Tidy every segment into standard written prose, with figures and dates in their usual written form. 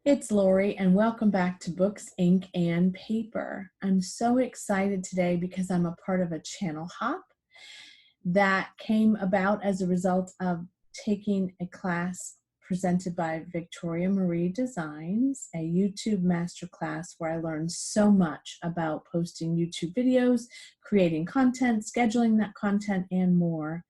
It's Lori, and welcome back to Books, Ink, and Paper. I'm so excited today because I'm a part of a channel hop that came about as a result of taking a class presented by Victoria Marie Designs, a YouTube masterclass where I learned so much about posting YouTube videos, creating content, scheduling that content, and more.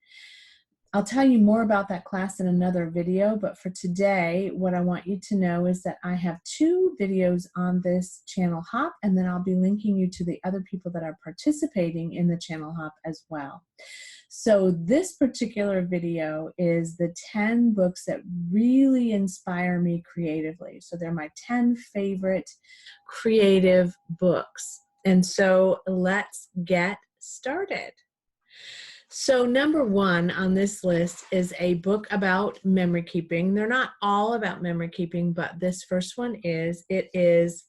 I'll tell you more about that class in another video, but for today, what I want you to know is that I have 2 videos on this channel hop, and then I'll be linking you to the other people that are participating in the channel hop as well. So this particular video is the 10 books that really inspire me creatively. So they're my 10 favorite creative books. And so let's get started. So number 1 on this list is a book about memory keeping. They're not all about memory keeping, but this first one is. It is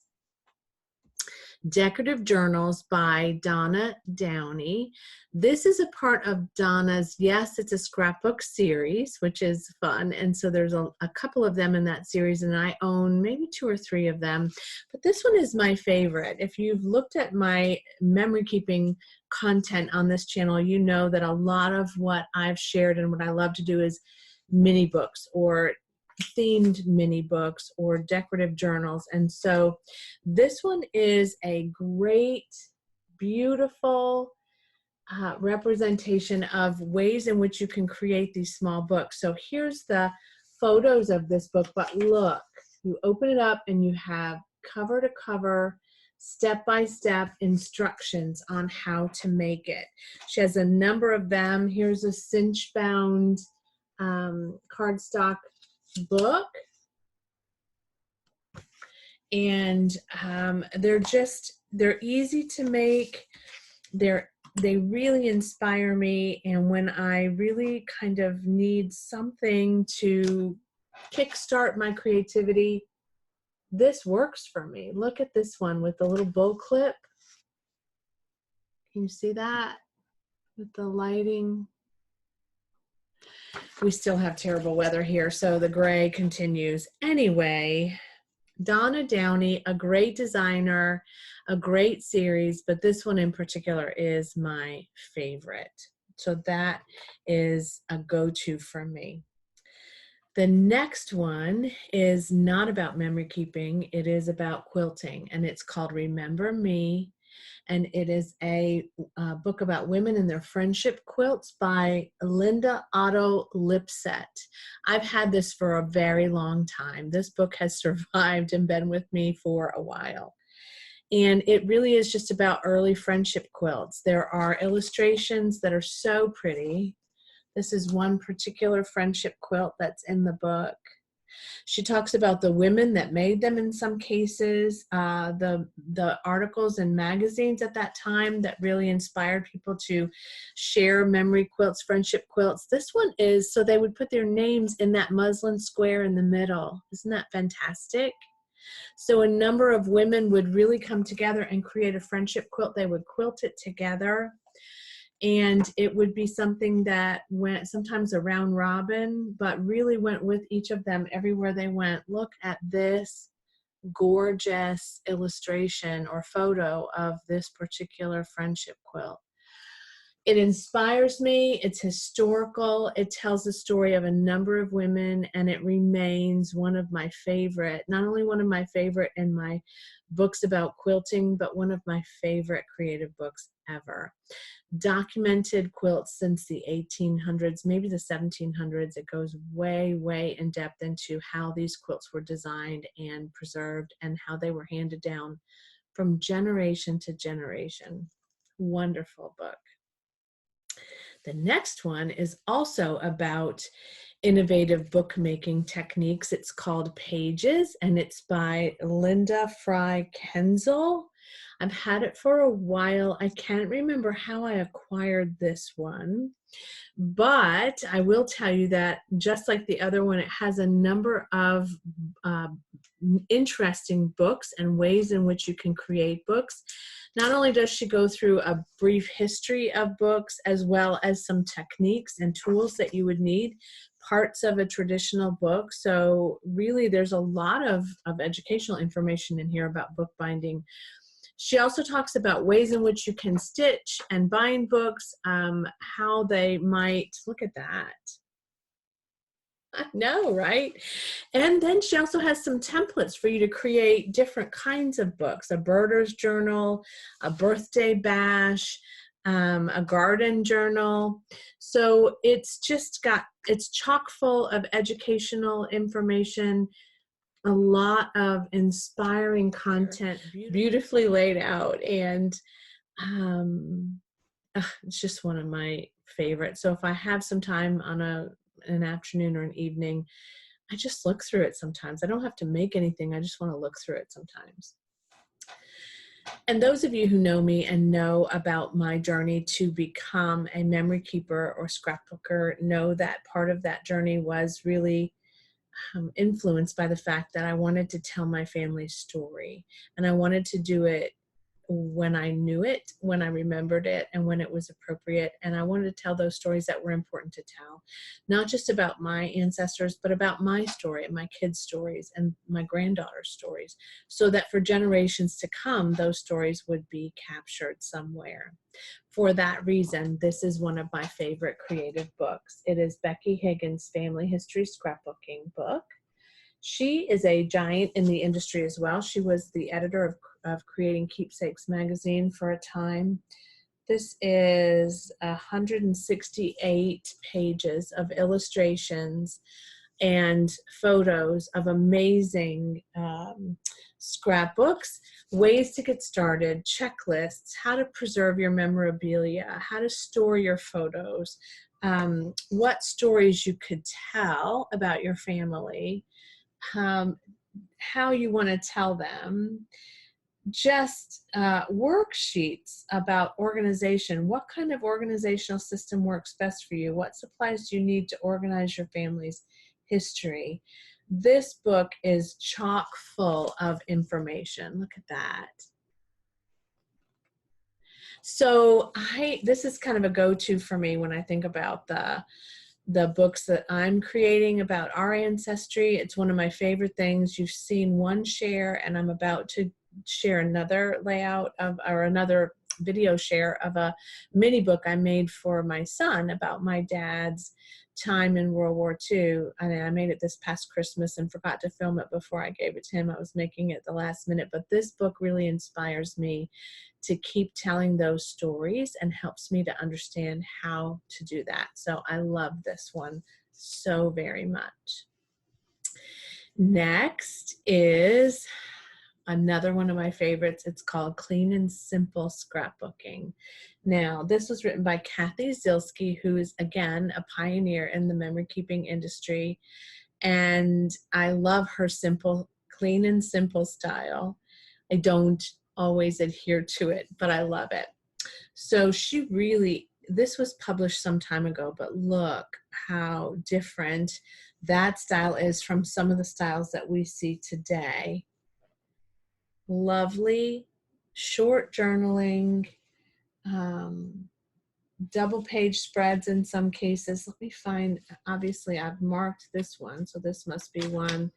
Decorative Journals by Donna Downey. This is a part of Donna's, yes, it's a scrapbook series, which is fun. And so there's a couple of them in that series, and I own maybe 2 or 3 of them. But this one is my favorite. If you've looked at my memory keeping content on this channel, you know that a lot of what I've shared and what I love to do is mini books or themed mini books or decorative journals. And so this one is a great, beautiful representation of ways in which you can create these small books. So here's the photos of this book, but look, you open it up and you have cover to cover, step-by-step instructions on how to make it. She has a number of them. Here's a cinch-bound cardstock book, and they're easy to make. They really inspire me, and when I really kind of need something to kickstart my creativity, this works for me. Look at this one with the little bow clip. Can you see that with the lighting? We still have terrible weather here, so the gray continues. Anyway, Donna Downey, a great designer, a great series, but this one in particular is my favorite. So that is a go-to for me. The next one is not about memory keeping. It is about quilting, and it's called Remember Me. And it is a book about women and their friendship quilts by Linda Otto Lipsett. I've had this for a very long time. This book has survived and been with me for a while. And it really is just about early friendship quilts. There are illustrations that are so pretty. This is one particular friendship quilt that's in the book. She talks about the women that made them in some cases, the articles and magazines at that time that really inspired people to share memory quilts, friendship quilts. This one is so they would put their names in that muslin square in the middle. Isn't that fantastic? So a number of women would really come together and create a friendship quilt. They would quilt it together. And it would be something that went sometimes a round robin, but really went with each of them everywhere they went. Look at this gorgeous illustration or photo of this particular friendship quilt. It inspires me. It's historical. It tells the story of a number of women, and it remains one of my favorite, not only one of my favorite in my books about quilting, but one of my favorite creative books ever. Documented quilts since the 1800s, maybe the 1700s. It goes way, way in depth into how these quilts were designed and preserved and how they were handed down from generation to generation. Wonderful book. The next one is also about innovative bookmaking techniques. It's called Pages, and it's by Frye Kenzle. I've had it for a while. I can't remember how I acquired this one, but I will tell you that just like the other one, it has a number of interesting books and ways in which you can create books. Not only does she go through a brief history of books as well as some techniques and tools that you would need, parts of a traditional book. So really there's a lot of educational information in here about bookbinding. She also talks about ways in which you can stitch and bind books, how they might, look at that. I know, right? And then she also has some templates for you to create different kinds of books, a birder's journal, a birthday bash, a garden journal. So it's chock full of educational information, a lot of inspiring content, beautifully laid out, and it's just one of my favorites. So if I have some time on an afternoon or an evening, I just look through it sometimes. I don't have to make anything. I just want to look through it sometimes. And those of you who know me and know about my journey to become a memory keeper or scrapbooker know that part of that journey was really influenced by the fact that I wanted to tell my family's story. And I wanted to do it when I knew it, when I remembered it, and when it was appropriate. And I wanted to tell those stories that were important to tell, not just about my ancestors, but about my story and my kids' stories and my granddaughter's stories, so that for generations to come, those stories would be captured somewhere. For that reason, this is one of my favorite creative books. It is Becky Higgins' Family History Scrapbooking book. She is a giant in the industry as well. She was the editor of Creating Keepsakes magazine for a time. This is 168 pages of illustrations and photos of amazing scrapbooks, ways to get started, checklists, how to preserve your memorabilia, how to store your photos, what stories you could tell about your family, how you want to tell them, just worksheets about organization. What kind of organizational system works best for you? What supplies do you need to organize your family's history? This book is chock full of information. Look at that. So this is kind of a go-to for me when I think about the books that I'm creating about our ancestry. It's one of my favorite things. You've seen one share, and I'm about to share another layout or another video share of a mini book I made for my son about my dad's time in World War II. And I made it this past Christmas and forgot to film it before I gave it to him. I was making it the last minute, but this book really inspires me to keep telling those stories and helps me to understand how to do that. So I love this one so very much. Next is another one of my favorites. It's called Clean and Simple Scrapbooking. Now, this was written by Cathy Zielske, who is, again, a pioneer in the memory keeping industry. And I love her simple, clean and simple style. I don't always adhere to it, but I love it. So this was published some time ago, but look how different that style is from some of the styles that we see today. Lovely, short journaling, double page spreads in some cases. Let me find, obviously I've marked this one, so this must be one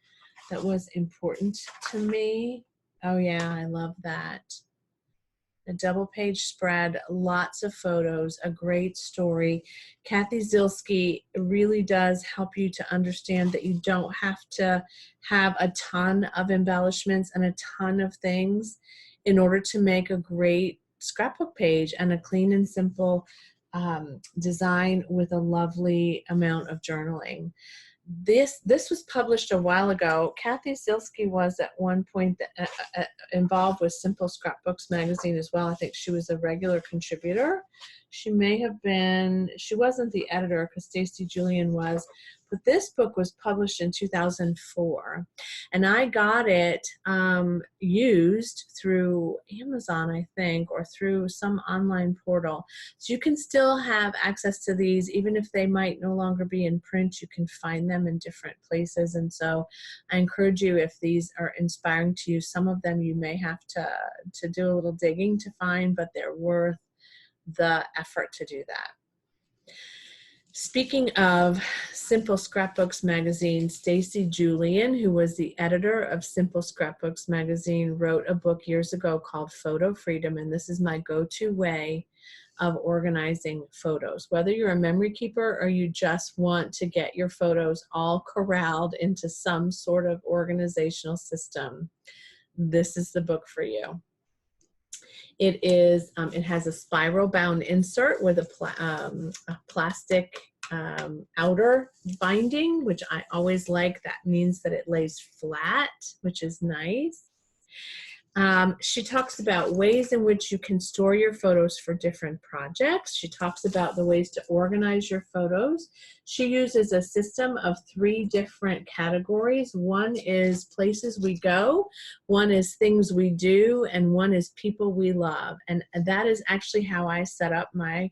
that was important to me. Oh yeah, I love that. A double page spread, lots of photos, a great story. Cathy Zielske really does help you to understand that you don't have to have a ton of embellishments and a ton of things in order to make a great scrapbook page and a clean and simple design with a lovely amount of journaling. This was published a while ago. Cathy Zielske was at one point involved with Simple Scrapbooks magazine as well. I think she was a regular contributor. She may have been, she wasn't the editor because Stacy Julian was, but this book was published in 2004. And I got it used through Amazon, I think, or through some online portal. So you can still have access to these, even if they might no longer be in print. You can find them in different places. And so I encourage you, if these are inspiring to you, some of them you may have to do a little digging to find, but they're worth the effort to do that. Speaking of Simple Scrapbooks magazine, Stacy Julian, who was the editor of Simple Scrapbooks magazine, wrote a book years ago called Photo Freedom, and this is my go-to way of organizing photos. Whether you're a memory keeper or you just want to get your photos all corralled into some sort of organizational system, this is the book for you. It has a spiral bound insert with a plastic outer binding, which I always like. That means that it lays flat, which is nice. She talks about ways in which you can store your photos for different projects. She talks about the ways to organize your photos. She uses a system of 3 different categories. One is places we go, one is things we do, and one is people we love. And that is actually how I set up my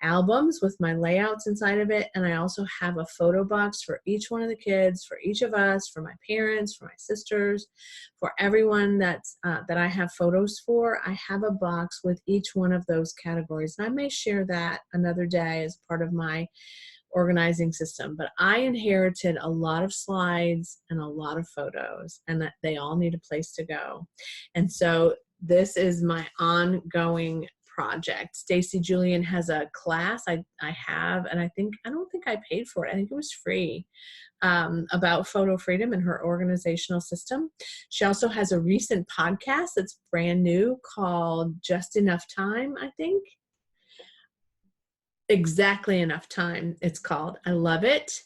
albums with my layouts inside of it. And I also have a photo box for each one of the kids, for each of us, for my parents, for my sisters, for everyone that I have photos for. I have a box with each one of those categories. And I may share that another day as part of my organizing system. But I inherited a lot of slides and a lot of photos, and that they all need a place to go. And so this is my ongoing project. Stacy Julian has a class I have, and I don't think I paid for it. I think it was free, about photo freedom and her organizational system. She also has a recent podcast that's brand new called Just Enough Time, I think. Exactly Enough Time, it's called. I love it.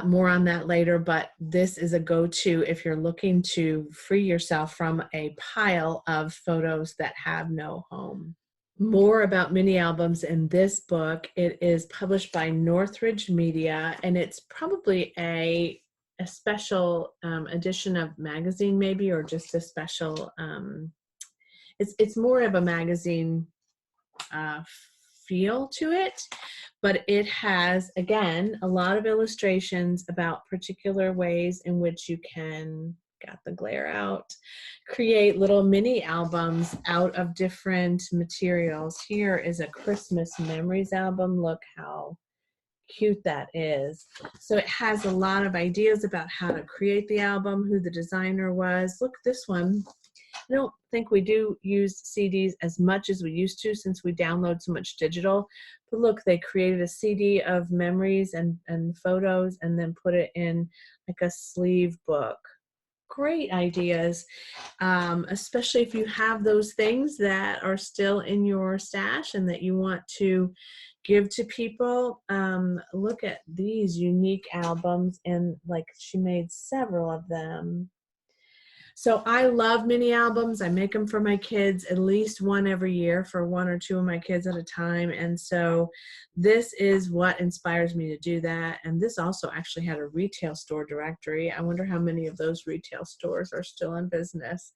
More on that later, but this is a go-to if you're looking to free yourself from a pile of photos that have no home. More about mini albums in this book. It is published by Northridge Media, and it's probably a special edition of magazine, maybe, or just a special. It's more of a magazine feel to it, but it has, again, a lot of illustrations about particular ways in which you can, got the glare out, create little mini albums out of different materials. Here is a Christmas memories album. Look how cute that is. So it has a lot of ideas about how to create the album, who the designer was. Look, this one, I don't think we do use CDs as much as we used to since we download so much digital. But look, they created a CD of memories and photos and then put it in like a sleeve book. Great ideas, especially if you have those things that are still in your stash and that you want to give to people. Look at these unique albums, and like she made several of them. So I love mini albums. I make them for my kids, at least one every year for 1 or 2 of my kids at a time. And so this is what inspires me to do that. And this also actually had a retail store directory. I wonder how many of those retail stores are still in business.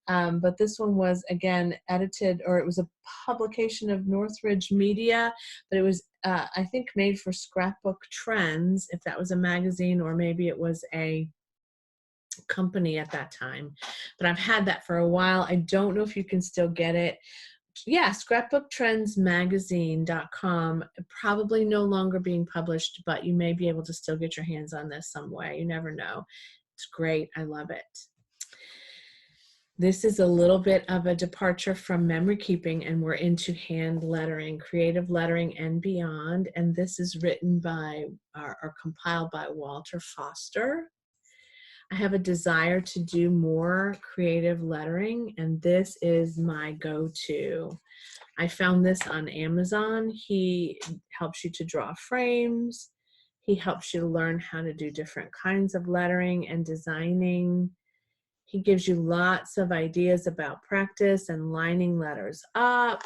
But this one was, again, edited, or it was a publication of Northridge Media, but it was, I think, made for Scrapbook Trends, if that was a magazine, or maybe it was a company at that time. But I've had that for a while. I don't know if you can still get it. Yeah, scrapbooktrendsmagazine.com, probably no longer being published, but you may be able to still get your hands on this some way. You never know. It's great. I love it. This is a little bit of a departure from memory keeping, and we're into hand lettering, creative lettering and beyond. And this is written by, or compiled by, Walter Foster. I have a desire to do more creative lettering, and this is my go-to. I found this on Amazon. He helps you to draw frames. He helps you to learn how to do different kinds of lettering and designing. He gives you lots of ideas about practice and lining letters up,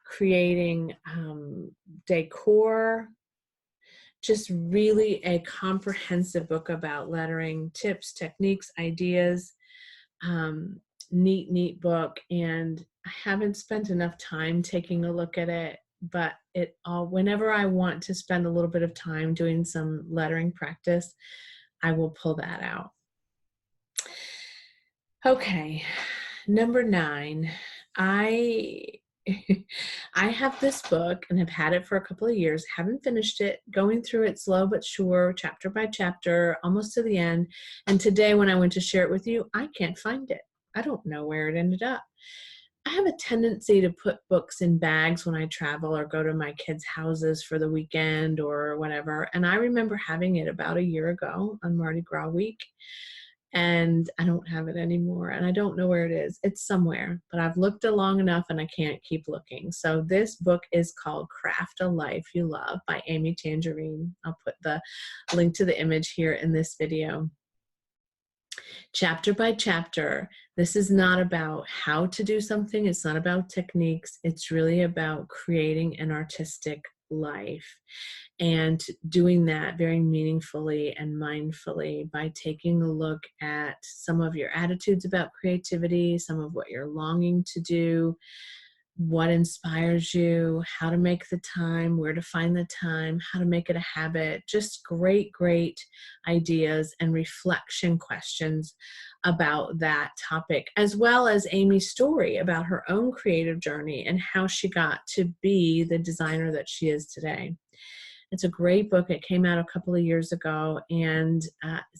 creating decor. Just really a comprehensive book about lettering, tips, techniques, ideas. Neat book. And I haven't spent enough time taking a look at it, but whenever I want to spend a little bit of time doing some lettering practice, I will pull that out. Okay, number 9. I I have this book and have had it for a couple of years, haven't finished it, going through it slow but sure, chapter by chapter, almost to the end. And today when I went to share it with you, I can't find it. I don't know where it ended up. I have a tendency to put books in bags when I travel or go to my kids' houses for the weekend or whatever. And I remember having it about a year ago on Mardi Gras week, and I don't have it anymore. And I don't know where it is. It's somewhere, but I've looked long enough and I can't keep looking. So this book is called Craft a Life You Love by Amy Tangerine. I'll put the link to the image here in this video. Chapter by chapter, this is not about how to do something. It's not about techniques. It's really about creating an artistic life and doing that very meaningfully and mindfully by taking a look at some of your attitudes about creativity, some of what you're longing to do, what inspires you, how to make the time, where to find the time, how to make it a habit. Just great, great ideas and reflection questions about that topic, as well as Amy's story about her own creative journey and how she got to be the designer that she is today. It's a great book. It came out a couple of years ago, and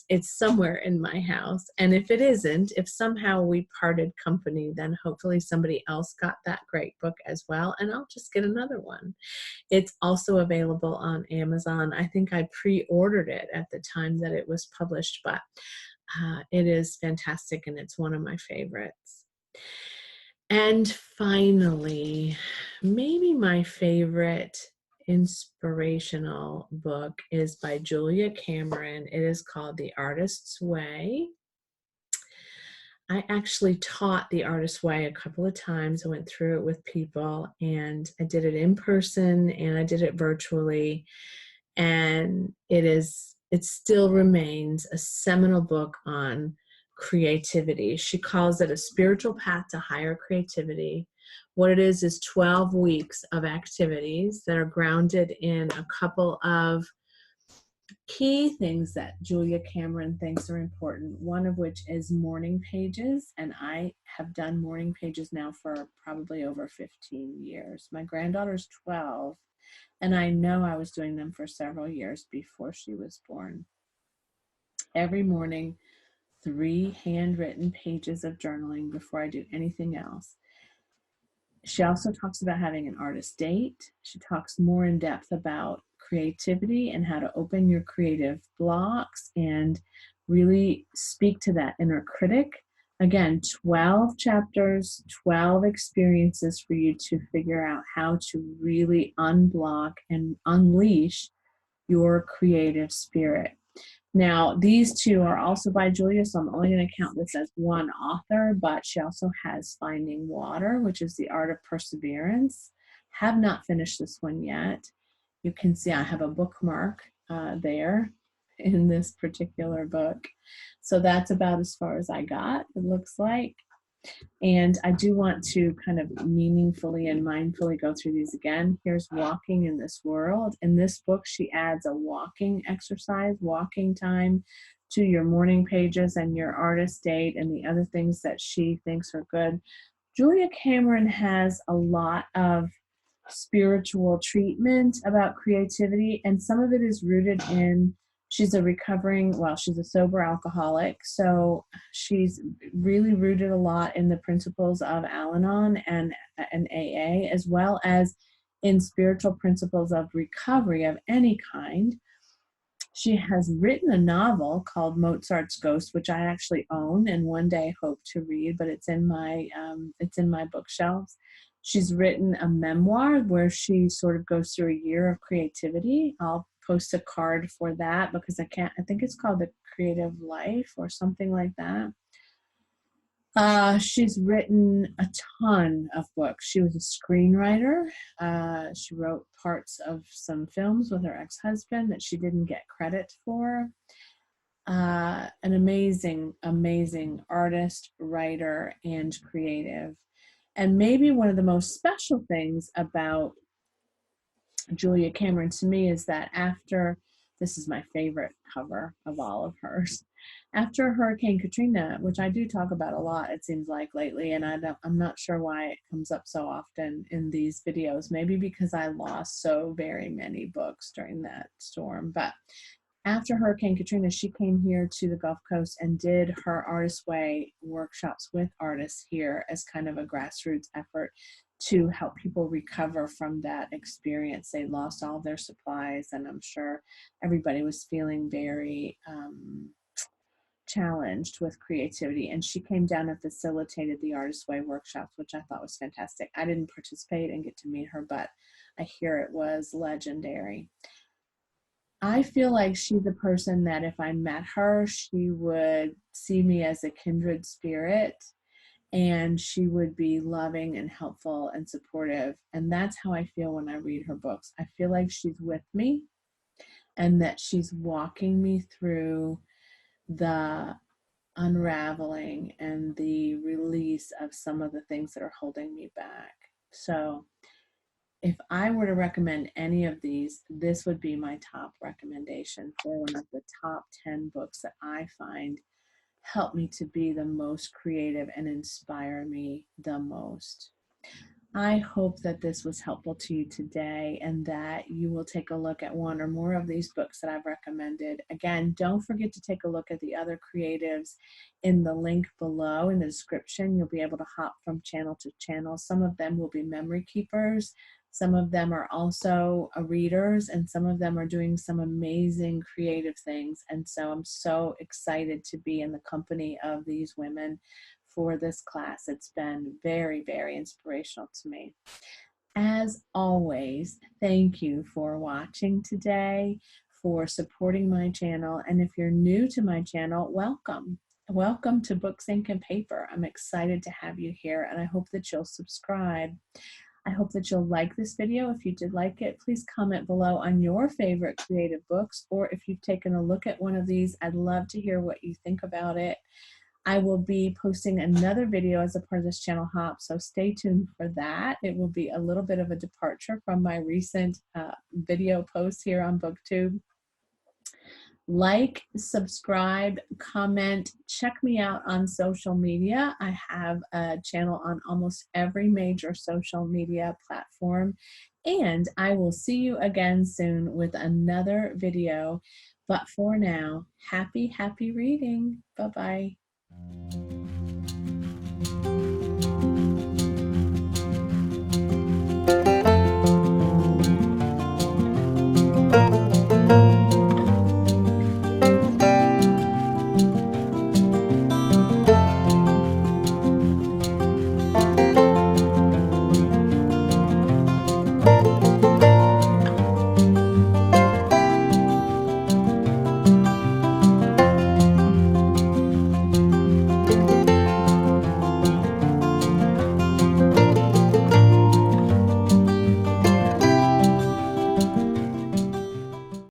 it's somewhere in my house. And if it isn't, if somehow we parted company, then hopefully somebody else got that great book as well, and I'll just get another one. It's also available on Amazon. I think I pre-ordered it at the time that it was published, but it is fantastic, and it's one of my favorites. And finally, maybe my favorite inspirational book is by Julia Cameron. It is called The Artist's Way. I actually taught The Artist's Way a couple of times. I went through it with people, and I did it in person and I did it virtually. And it still remains a seminal book on creativity. She calls it a spiritual path to higher creativity. What it is 12 weeks of activities that are grounded in a couple of key things that Julia Cameron thinks are important, one of which is morning pages. And I have done morning pages now for probably over 15 years. My granddaughter's 12, and I know I was doing them for several years before she was born. Every morning, 3 handwritten pages of journaling before I do anything else. She also talks about having an artist date. She talks more in depth about creativity and how to open your creative blocks and really speak to that inner critic. Again, 12 chapters, 12 experiences for you to figure out how to really unblock and unleash your creative spirit. Now, these two are also by Julia, so I'm only going to count this as one author, but she also has Finding Water, which is the art of perseverance. Have not finished this one yet. You can see I have a bookmark there in this particular book. So that's about as far as I got, it looks like. And I do want to kind of meaningfully and mindfully go through these again. Here's Walking in This World. In this book, she adds a walking exercise, walking time to your morning pages and your artist date and the other things that she thinks are good. Julia Cameron has a lot of spiritual treatment about creativity, and some of it is rooted in she's a sober alcoholic, so she's really rooted a lot in the principles of Al-Anon and AA, as well as in spiritual principles of recovery of any kind. She has written a novel called Mozart's Ghost, which I actually own and one day hope to read, but it's in my bookshelves. She's written a memoir where she sort of goes through a year of creativity. I'll post a card for that because I think it's called The Creative Life or something like that. She's written a ton of books. She was a screenwriter. She wrote parts of some films with her ex-husband that she didn't get credit for. An amazing, amazing artist, writer, and creative. And maybe one of the most special things about Julia Cameron to me is that after This is my favorite cover of all of hers. After Hurricane Katrina, which I do talk about a lot, it seems like lately, and I'm not sure why it comes up so often in these videos. Maybe because I lost so very many books during that storm. But after Hurricane Katrina, she came here to the Gulf Coast and did her Artist Way workshops with artists here as kind of a grassroots effort to help people recover from that experience. They lost all their supplies, and I'm sure everybody was feeling very challenged with creativity. And she came down and facilitated the Artist Way workshops, which I thought was fantastic. I didn't participate and get to meet her, but I hear it was legendary. I feel like she's a person that if I met her, she would see me as a kindred spirit, and she would be loving and helpful and supportive. And that's how I feel when I read her books. I feel like she's with me and that she's walking me through the unraveling and the release of some of the things that are holding me back. So if I were to recommend any of these, this would be my top recommendation for one of the top 10 books that I find help me to be the most creative and inspire me the most. I hope that this was helpful to you today and that you will take a look at one or more of these books that I've recommended. Again, don't forget to take a look at the other creatives in the link below in the description. You'll be able to hop from channel to channel. Some of them will be memory keepers. Some of them are also readers, and some of them are doing some amazing creative things. And so I'm so excited to be in the company of these women for this class. It's been very, very inspirational to me. As always, thank you for watching today, for supporting my channel. And if you're new to my channel, welcome. Welcome to Books, Ink, and Paper. I'm excited to have you here, and I hope that you'll subscribe. I hope that you'll like this video. If you did like it, please comment below on your favorite creative books, or if you've taken a look at one of these, I'd love to hear what you think about it. I will be posting another video as a part of this channel hop, so stay tuned for that. It will be a little bit of a departure from my recent video posts here on BookTube. Like, subscribe, comment, check me out on social media. I have a channel on almost every major social media platform, and I will see you again soon with another video. But for now, happy reading. Bye-bye.